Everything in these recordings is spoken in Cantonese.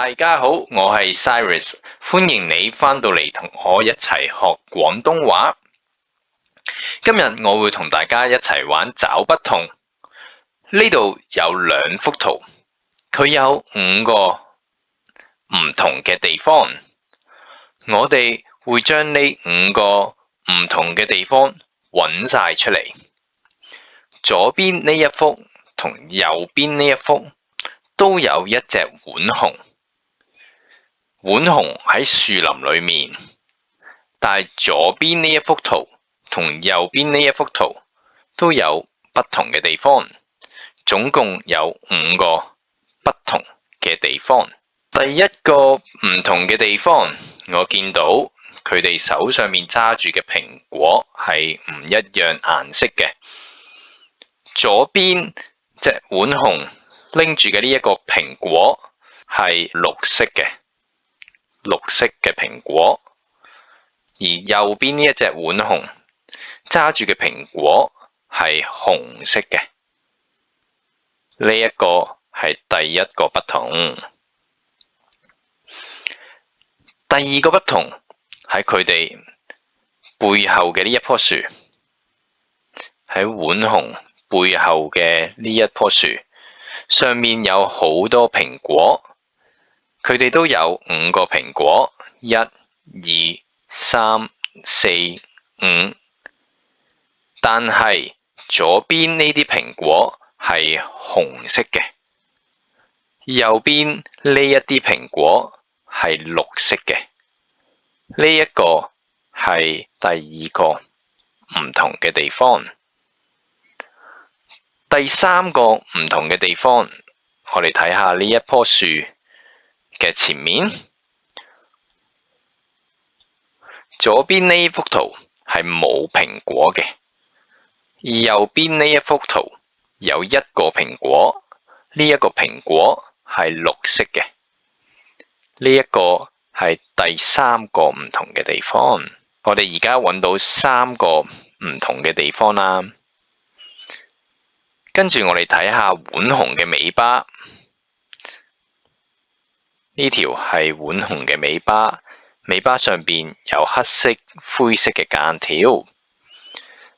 大家好，我係 Cyrus， 歡迎你返到嚟同我一齊學廣東話。今日我會同大家一齊玩找不同。呢度有兩幅圖，佢有5個唔同嘅地方。我哋會將呢5個唔同嘅地方揾晒出嚟。左邊呢一幅同右邊呢一幅都有一隻浣熊。浣熊喺樹林裏面，但係左邊呢一幅圖同右邊呢一幅圖都有不同嘅地方，總共有5個不同嘅地方。第一個唔同嘅地方，我見到佢哋手上面揸住嘅蘋果係唔一樣顏色嘅。左邊隻浣熊拎住嘅呢一個蘋果係綠色嘅。綠色嘅蘋果，而右邊呢一隻浣熊揸住嘅蘋果係紅色嘅。呢一個係第一個不同。第二個不同係佢哋背後嘅呢一棵樹，喺浣熊背後嘅呢一棵樹上面有好多蘋果。佢哋都有5個蘋果，1、2、3、4、5，但係左邊呢啲蘋果係紅色嘅，右邊呢一啲蘋果係綠色嘅。呢一個係第二個唔同嘅地方。第三個唔同嘅地方，我哋睇下呢一棵樹嘅前面，左邊呢幅圖係冇蘋果嘅，而右邊呢一幅圖有1個蘋果，呢一個蘋果係綠色嘅。呢一個係第三個唔同嘅地方。我哋而家揾到3個唔同嘅地方啦。跟住我哋睇下浣熊嘅尾巴。呢條係浣熊嘅尾巴，尾巴上邊有黑色、灰色嘅間條。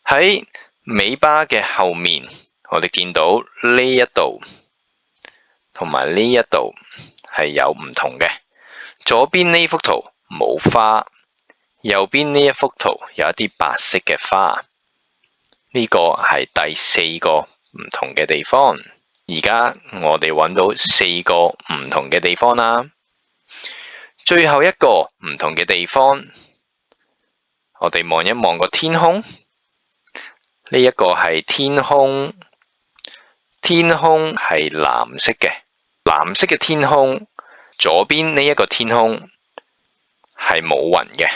喺尾巴嘅後面，我哋見到呢一度同埋呢一度係有唔同嘅。左邊呢幅圖冇花，右邊呢一幅圖有一啲白色嘅花。呢個係第4個唔同嘅地方。而家我哋揾到4個唔同嘅地方啦。最後一個唔同嘅地方，我哋望一望個天空。呢一個係天空，天空係藍色嘅。藍色嘅天空，左邊呢一個天空係冇雲嘅，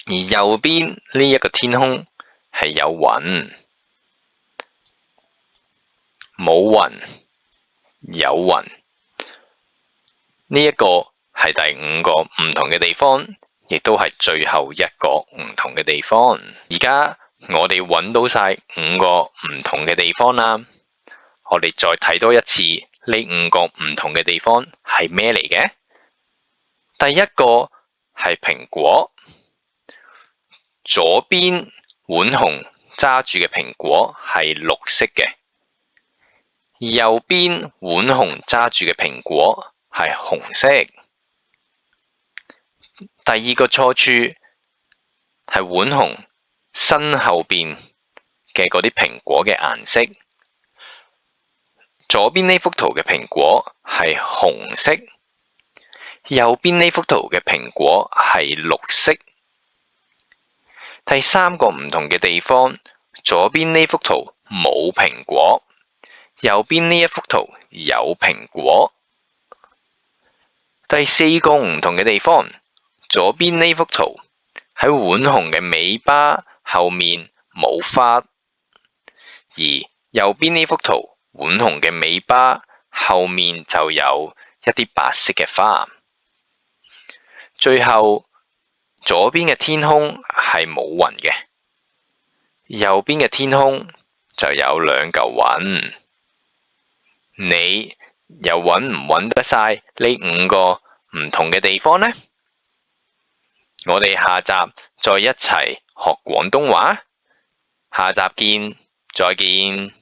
而右邊呢一個天空係有雲。冇雲，有雲。呢一個係第5個唔同嘅地方，亦都係最後一個唔同嘅地方。而家我哋揾到晒5個唔同嘅地方啦。我哋再睇多一次呢5個唔同嘅地方係咩嚟嘅？第一個係蘋果，左邊浣熊揸住嘅蘋果係綠色嘅。右邊浣熊揸住嘅蘋果係紅色。第二個錯處係浣熊身後邊嘅嗰啲蘋果嘅顏色。左邊呢幅圖嘅蘋果係紅色，右邊呢幅圖嘅蘋果係綠色。第三個唔同嘅地方，左邊呢幅圖冇蘋果，右邊呢一幅圖有蘋果。第4個唔同嘅地方，左邊呢幅圖喺浣熊嘅尾巴後面冇花，而右邊呢幅圖浣熊嘅尾巴後面就有一啲白色嘅花。最後，左邊嘅天空係冇雲嘅，右邊嘅天空就有2嚿雲。你又揾唔揾得晒呢5個唔同嘅地方呢？我哋下集再一齊學廣東話，下集見，再見。